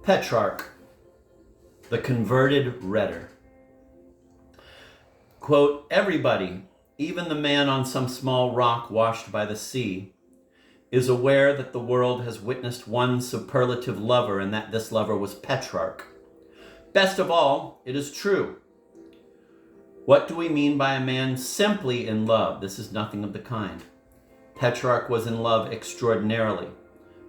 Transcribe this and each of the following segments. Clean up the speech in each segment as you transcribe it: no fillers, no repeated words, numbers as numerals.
Petrarch, the converted rhetor. Quote, everybody, even the man on some small rock washed by the sea, is aware that the world has witnessed one superlative lover, and that this lover was Petrarch. Best of all, it is true. What do we mean by a man simply in love? This is nothing of the kind. Petrarch was in love extraordinarily,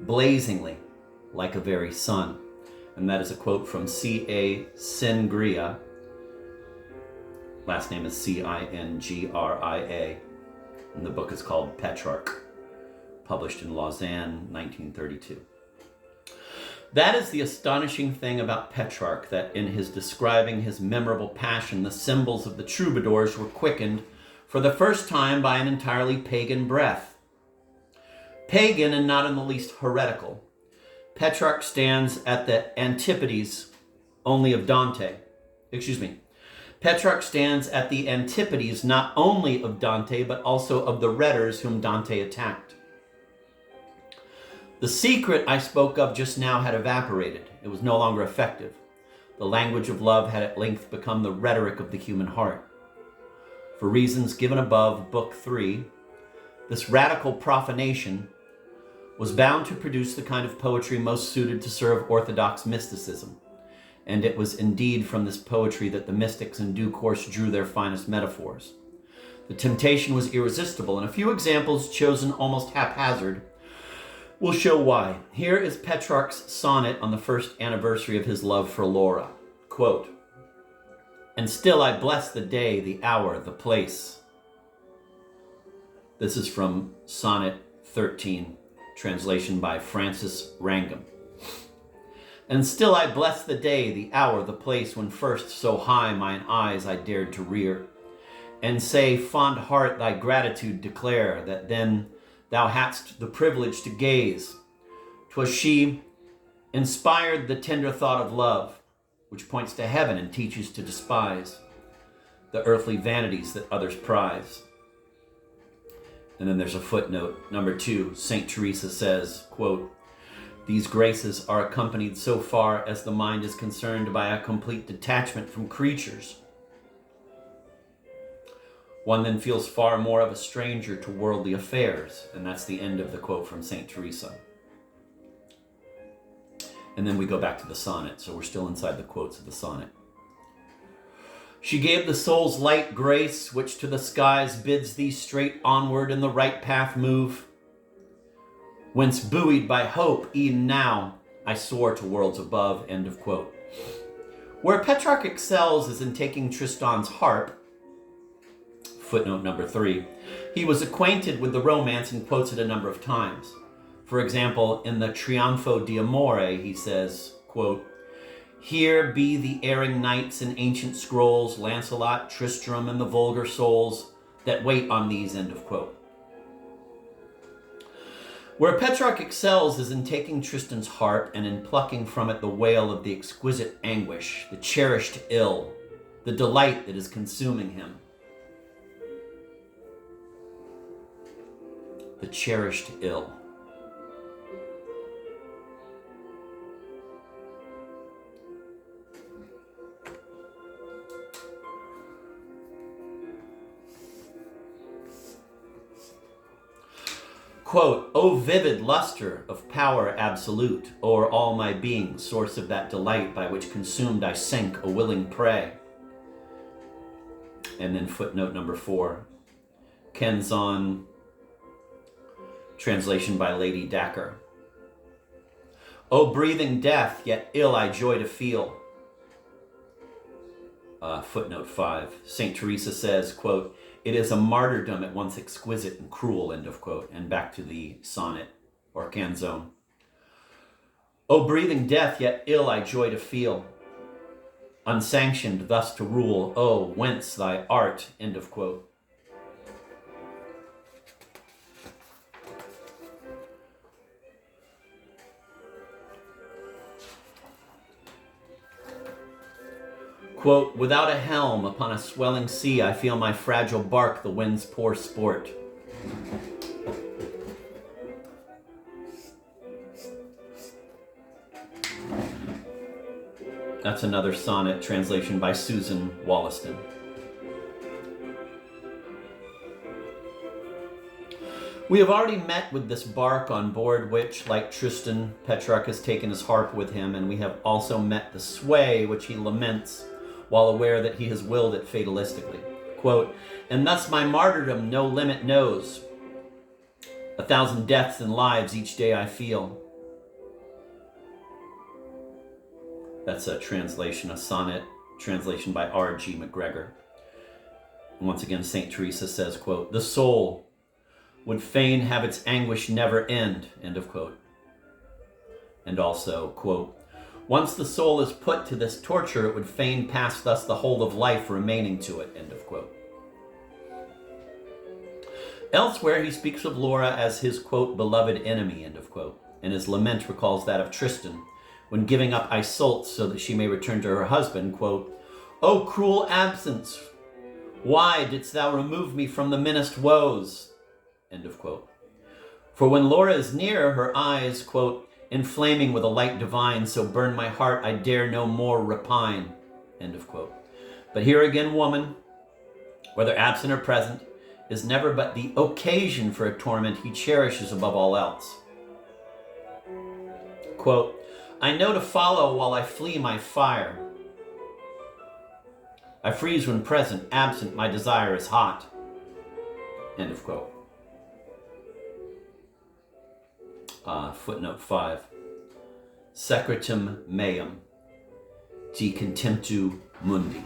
blazingly, like a very sun. And that is a quote from C.A. Cingria. Last name is C-I-N-G-R-I-A. And the book is called Petrarch, published in Lausanne, 1932. That is the astonishing thing about Petrarch, that in his describing his memorable passion, the symbols of the troubadours were quickened for the first time by an entirely pagan breath. Pagan and not in the least heretical. Petrarch stands at the antipodes only of Dante. Petrarch stands at the antipodes not only of Dante, but also of the rhetors whom Dante attacked. The secret I spoke of just now had evaporated. It was no longer effective. The language of love had at length become the rhetoric of the human heart. For reasons given above, Book 3, this radical profanation was bound to produce the kind of poetry most suited to serve orthodox mysticism. And it was indeed from this poetry that the mystics in due course drew their finest metaphors. The temptation was irresistible, and a few examples chosen almost haphazard will show why. Here is Petrarch's sonnet on the first anniversary of his love for Laura. Quote, and still I bless the day, the hour, the place. This is from Sonnet 13, translation by Francis Wrangham. And still I bless the day, the hour, the place, when first so high mine eyes I dared to rear, and say, fond heart, thy gratitude declare, that then thou hadst the privilege to gaze. 'Twas she inspired the tender thought of love, which points to heaven and teaches to despise the earthly vanities that others prize. And then there's a footnote, number 2. St. Teresa says, quote, these graces are accompanied so far as the mind is concerned by a complete detachment from creatures. One then feels far more of a stranger to worldly affairs. And that's the end of the quote from St. Teresa. And then we go back to the sonnet. So we're still inside the quotes of the sonnet. She gave the soul's light grace, which to the skies bids thee straight onward in the right path move. Whence buoyed by hope, e'en now, I soar to worlds above. End of quote. Where Petrarch excels is in taking Tristan's harp. Footnote number 3. He was acquainted with the romance and quotes it a number of times. For example, in the Triunfo di Amore, he says, quote, here be the erring knights in ancient scrolls, Lancelot, Tristram, and the vulgar souls that wait on these, end of quote. Where Petrarch excels is in taking Tristan's harp and in plucking from it the wail of the exquisite anguish, the cherished ill, the delight that is consuming him. The cherished ill. Quote, O vivid luster of power absolute, o'er all my being, source of that delight by which consumed I sank a willing prey. And then footnote number 4, Kenzon, translation by Lady Dacre. O breathing death, yet ill I joy to feel. Footnote 5. St. Teresa says, quote, it is a martyrdom at once exquisite and cruel, end of quote. And back to the sonnet, or canzone. O breathing death, yet ill I joy to feel. Unsanctioned thus to rule, oh, whence thy art, end of quote. Quote, without a helm upon a swelling sea, I feel my fragile bark the wind's poor sport. That's another sonnet, translation by Susan Wollaston. We have already met with this bark on board which, like Tristan, Petrarch has taken his harp with him, and we have also met the sway which he laments while aware that he has willed it fatalistically. Quote, and thus my martyrdom no limit knows. 1,000 deaths and lives each day I feel. That's a translation, a sonnet, translation by R.G. McGregor. And once again, St. Teresa says, quote, the soul would fain have its anguish never end of quote. And also, quote, once the soul is put to this torture, it would fain pass thus the whole of life remaining to it, end of quote. Elsewhere, he speaks of Laura as his, quote, beloved enemy, end of quote, and his lament recalls that of Tristan, when giving up Iseult so that she may return to her husband, quote, O cruel absence, why didst thou remove me from the menaced woes? End of quote. For when Laura is near, her eyes, quote, inflaming with a light divine, so burn my heart I dare no more repine, end of quote. But here again, woman, whether absent or present, is never but the occasion for a torment he cherishes above all else. Quote, I know to follow while I flee my fire. I freeze when present, absent my desire is hot. End of quote. Footnote 5. Secretum meum, de contemptu mundi.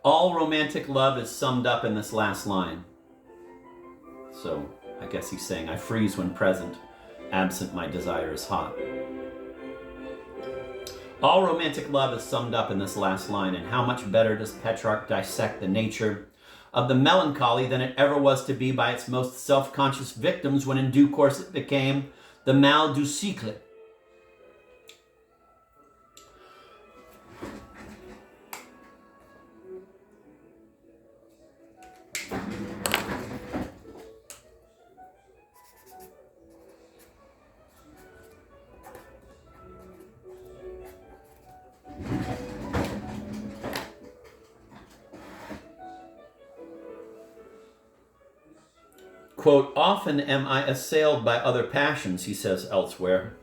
All romantic love is summed up in this last line. So I guess he's saying, I freeze when present, absent my desire is hot. All romantic love is summed up in this last line, and how much better does Petrarch dissect the nature of the melancholy than it ever was to be by its most self-conscious victims when in due course it became the mal du siècle. Quote, often am I assailed by other passions, he says elsewhere.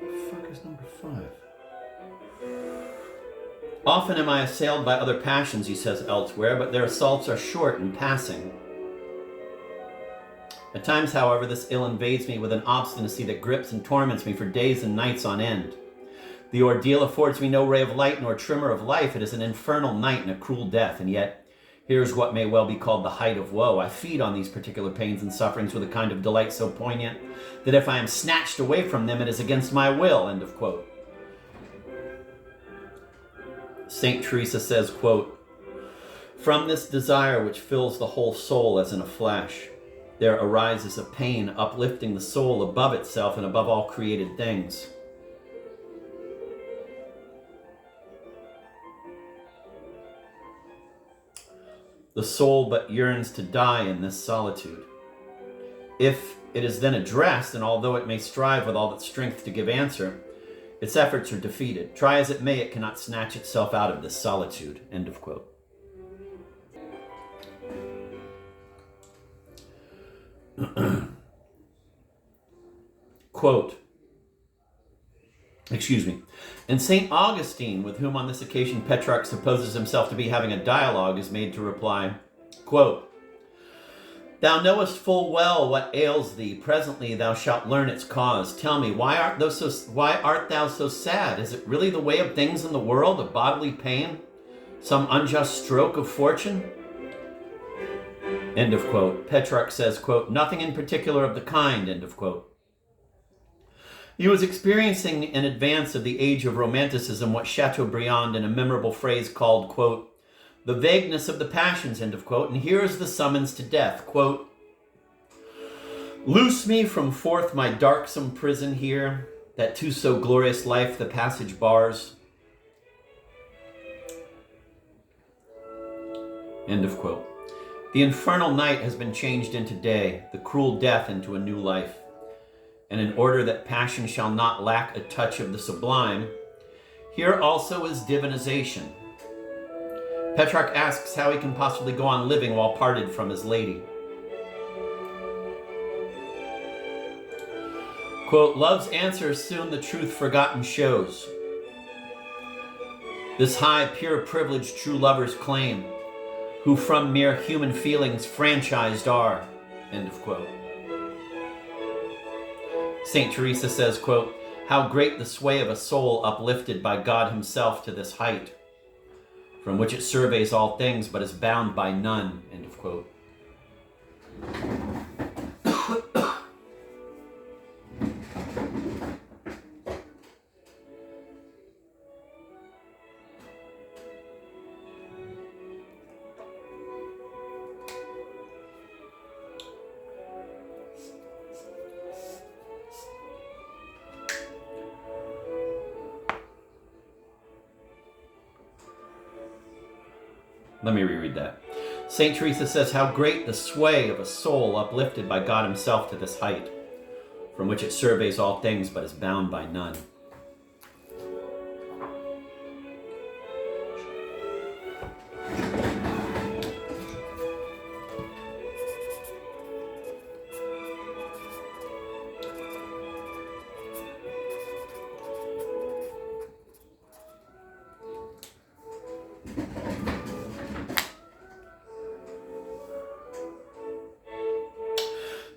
What the fuck is number 5? Often am I assailed by other passions, he says elsewhere, but their assaults are short and passing. At times, however, this ill invades me with an obstinacy that grips and torments me for days and nights on end. The ordeal affords me no ray of light nor tremor of life. It is an infernal night and a cruel death, and yet here's what may well be called the height of woe. I feed on these particular pains and sufferings with a kind of delight so poignant that if I am snatched away from them, it is against my will, end of quote. St. Teresa says, quote, from this desire which fills the whole soul as in a flash, there arises a pain uplifting the soul above itself and above all created things. The soul but yearns to die in this solitude. If it is then addressed, and although it may strive with all its strength to give answer, its efforts are defeated. Try as it may, it cannot snatch itself out of this solitude. End of quote. Quote, and St. Augustine, with whom on this occasion Petrarch supposes himself to be having a dialogue, is made to reply, quote, Thou knowest full well what ails thee. Presently thou shalt learn its cause. Tell me, why art thou so sad? Is it really the way of things in the world, of bodily pain? Some unjust stroke of fortune? End of quote. Petrarch says, quote, nothing in particular of the kind, end of quote. He was experiencing in advance of the age of Romanticism what Chateaubriand in a memorable phrase called, quote, the vagueness of the passions, end of quote. And here is the summons to death, quote, loose me from forth my darksome prison here, that to so glorious life the passage bars. End of quote. The infernal night has been changed into day, the cruel death into a new life. And in order that passion shall not lack a touch of the sublime, here also is divinization. Petrarch asks how he can possibly go on living while parted from his lady. Quote, love's answer soon the truth forgotten shows. This high, pure privilege true lovers claim, who from mere human feelings franchised are, end of quote. St. Teresa says, quote, how great the sway of a soul uplifted by God himself to this height, from which it surveys all things but is bound by none, end of quote. Let me reread that. St. Teresa says, how great the sway of a soul uplifted by God himself to this height, from which it surveys all things but is bound by none.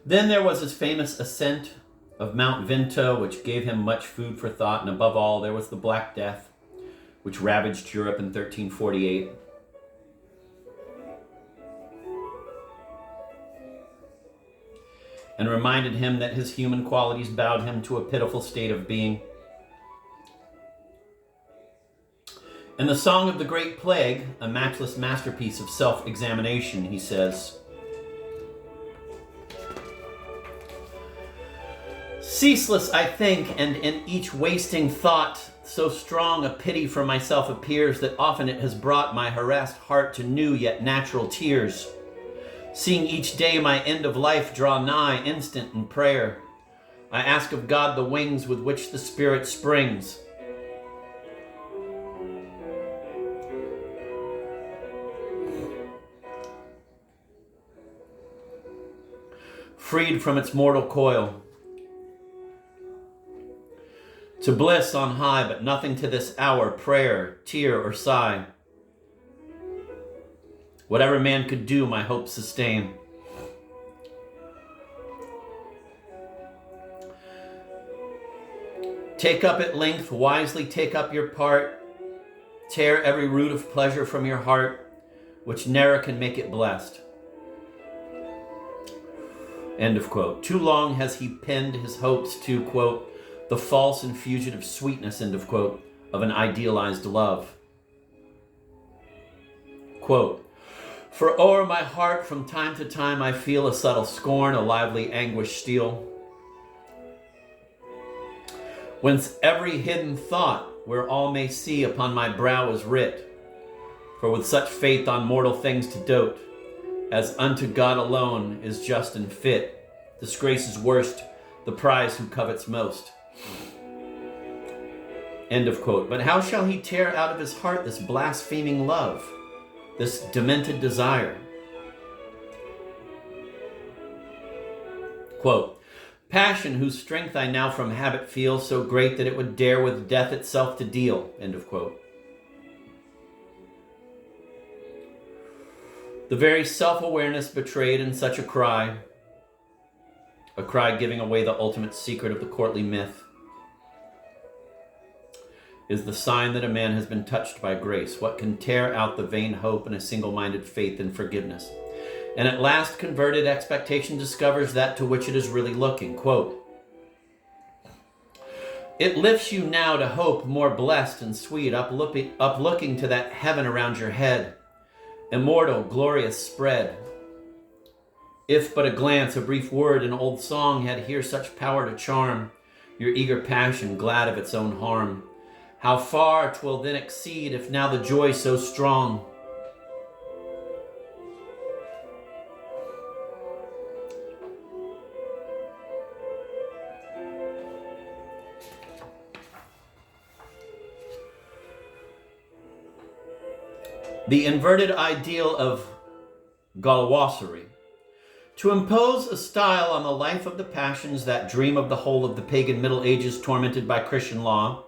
Then there was his famous ascent of Mount Vinto, which gave him much food for thought, and above all there was the Black Death, which ravaged Europe in 1348. And reminded him that his human qualities bowed him to a pitiful state of being. In the Song of the Great Plague, a matchless masterpiece of self-examination, he says, ceaseless I think, and in each wasting thought, so strong a pity for myself appears, that often it has brought my harassed heart to new yet natural tears. Seeing each day my end of life draw nigh, instant in prayer, I ask of God the wings with which the spirit springs. Freed from its mortal coil, to bliss on high, but nothing to this hour, prayer, tear, or sigh. Whatever man could do, my hope sustain. Take up at length, wisely take up your part, tear every root of pleasure from your heart, which ne'er can make it blessed. End of quote. Too long has he pinned his hopes to, quote, the false and fugitive sweetness, end of quote, of an idealized love. Quote, for o'er my heart from time to time I feel a subtle scorn, a lively anguish steal, whence every hidden thought, where all may see, upon my brow is writ. For with such faith on mortal things to dote, as unto God alone is just and fit, disgrace is worst, the prize who covets most. End of quote. But how shall he tear out of his heart this blaspheming love, this demented desire? Quote, passion whose strength I now from habit feel, so great that it would dare with death itself to deal. End of quote. The very self-awareness betrayed in such a cry giving away the ultimate secret of the courtly myth, is the sign that a man has been touched by grace. What can tear out the vain hope and a single-minded faith in forgiveness? And at last converted expectation discovers that to which it is really looking. Quote, it lifts you now to hope more blessed and sweet, uplooking to that heaven around your head, immortal, glorious spread. If but a glance, a brief word, an old song had here such power to charm your eager passion, glad of its own harm. How far 'twill then exceed, if now the joy so strong. The inverted ideal of galawassery. To impose a style on the life of the passions that dream of the whole of the pagan Middle Ages tormented by Christian law.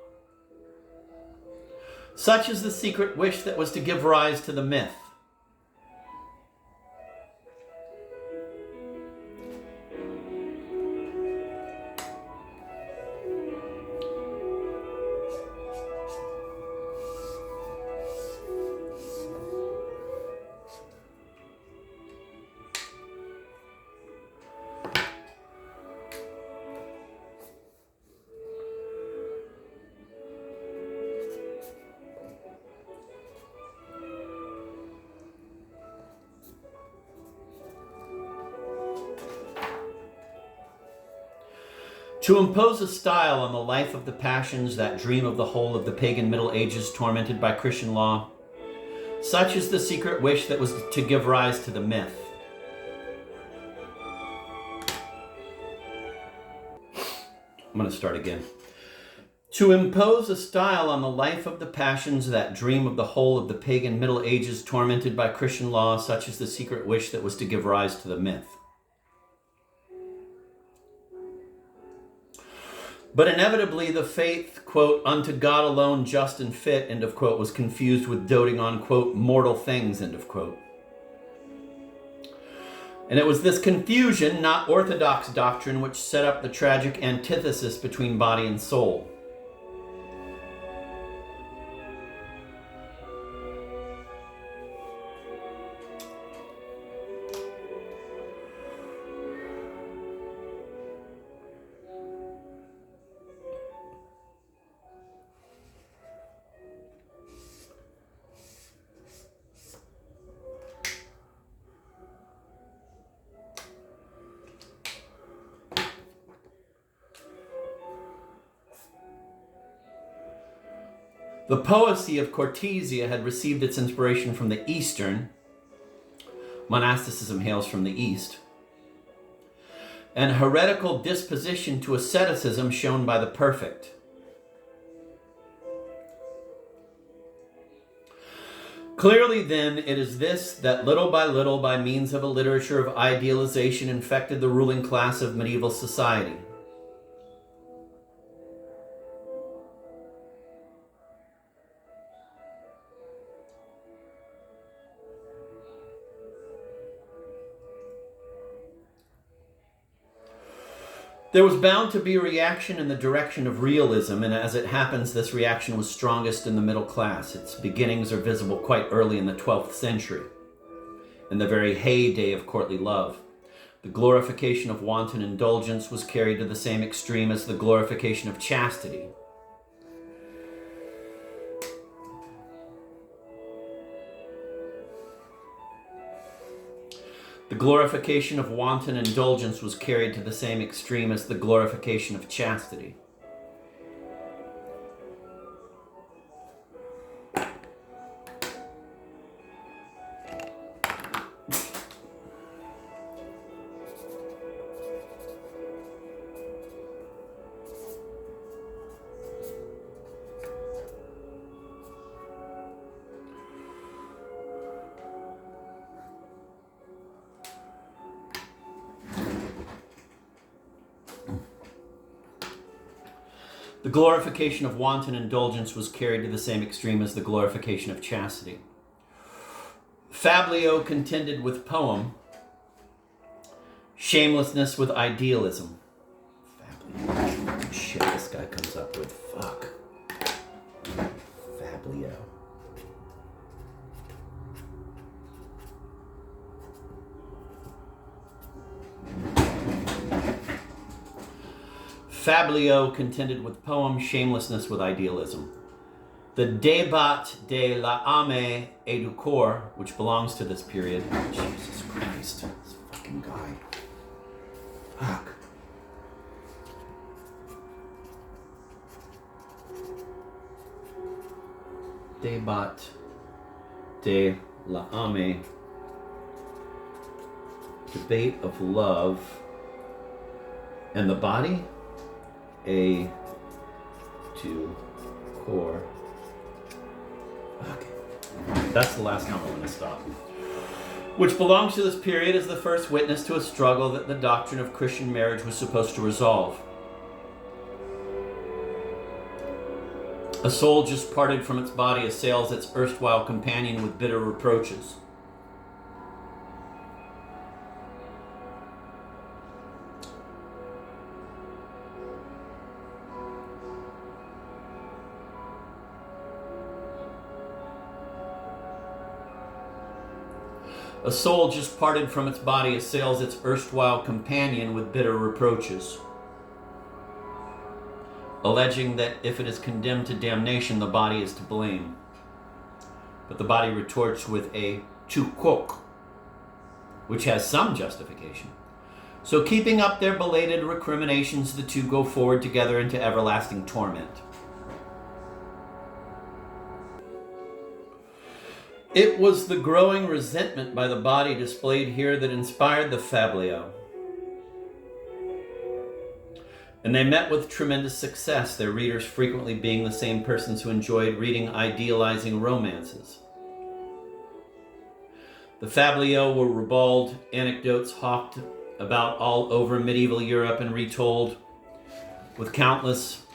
Such is the secret wish that was to give rise to the myth. To impose a style on the life of the passions that dream of the whole of the pagan Middle Ages tormented by Christian law. Such is the secret wish that was to give rise to the myth. I'm going to start again. To impose a style on the life of the passions that dream of the whole of the pagan Middle Ages tormented by Christian law, such is the secret wish that was to give rise to the myth. But inevitably the faith, quote, unto God alone just and fit, end of quote, was confused with doting on, quote, mortal things, end of quote. And it was this confusion, not orthodox doctrine, which set up the tragic antithesis between body and soul. The poesy of Cortesia had received its inspiration from the Eastern. Monasticism hails from the East. An heretical disposition to asceticism shown by the perfect. Clearly, then, it is this that little, by means of a literature of idealization, infected the ruling class of medieval society. There was bound to be a reaction in the direction of realism, and as it happens, this reaction was strongest in the middle class. Its beginnings are visible quite early in the 12th century, in the very heyday of courtly love. The glorification of wanton indulgence was carried to the same extreme as the glorification of chastity. The glorification of wanton indulgence was carried to the same extreme as the glorification of chastity. The glorification of wanton indulgence was carried to the same extreme as the glorification of chastity. Fablio contended with poem, shamelessness with idealism. Fablio. Shit, this guy comes up with. Fuck. Fablio. Fablio contended with poem, shamelessness with idealism. The Débat de l'âme et du corps, which belongs to this period. Jesus Christ, this fucking guy. Fuck. Débat de l'âme, debate of love and the body. A to core. Okay. That's the last time I'm going to stop. Which belongs to this period as the first witness to a struggle that the doctrine of Christian marriage was supposed to resolve. A soul just parted from its body assails its erstwhile companion with bitter reproaches. A soul just parted from its body assails its erstwhile companion with bitter reproaches, alleging that if it is condemned to damnation, the body is to blame. But the body retorts with a tu quoque, which has some justification. So keeping up their belated recriminations, the two go forward together into everlasting torment. It was the growing resentment by the body displayed here that inspired the Fablio. And they met with tremendous success, their readers frequently being the same persons who enjoyed reading idealizing romances. The Fablio were ribald anecdotes hawked about all over medieval Europe and retold with countless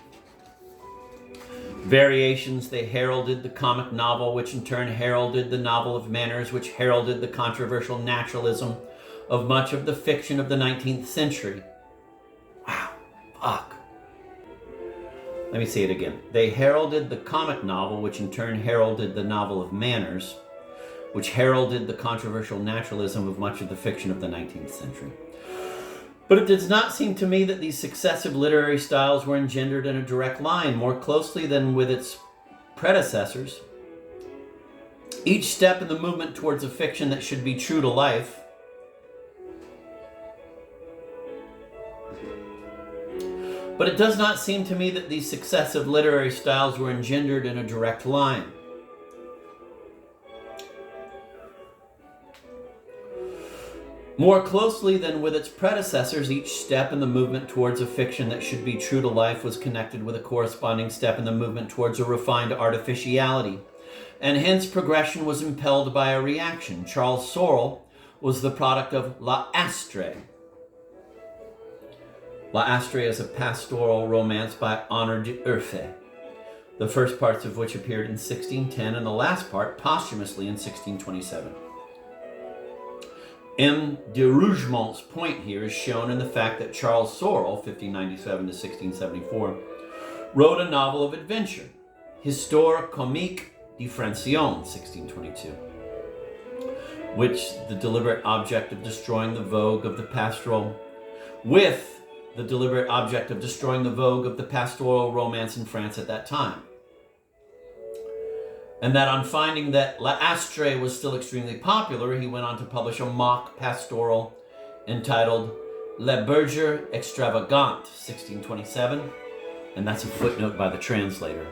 variations. They heralded the comic novel, which in turn heralded the novel of manners, which heralded the controversial naturalism of much of the fiction of the 19th century. Wow, fuck. Let me say it again. They heralded the comic novel, which in turn heralded the novel of manners, which heralded the controversial naturalism of much of the fiction of the 19th century. But it does not seem to me that these successive literary styles were engendered in a direct line more closely than with its predecessors. Each step in the movement towards a fiction that should be true to life But it does not seem to me that these successive literary styles were engendered in a direct line. More closely than with its predecessors, each step in the movement towards a fiction that should be true to life was connected with a corresponding step in the movement towards a refined artificiality, and hence progression was impelled by a reaction. Charles Sorel was the product of L'Astre. L'Astre is a pastoral romance by Honor d'Urfé, the first parts of which appeared in 1610 and the last part posthumously in 1627. M. de Rougemont's point here is shown in the fact that Charles Sorel, 1597 to 1674, wrote a novel of adventure, Histoire comique de Francion, 1622, which the deliberate object of destroying the vogue of the pastoral romance in France at that time. And that on finding that L'Astre was still extremely popular, he went on to publish a mock pastoral entitled Le Berger Extravagant, 1627, and that's a footnote by the translator.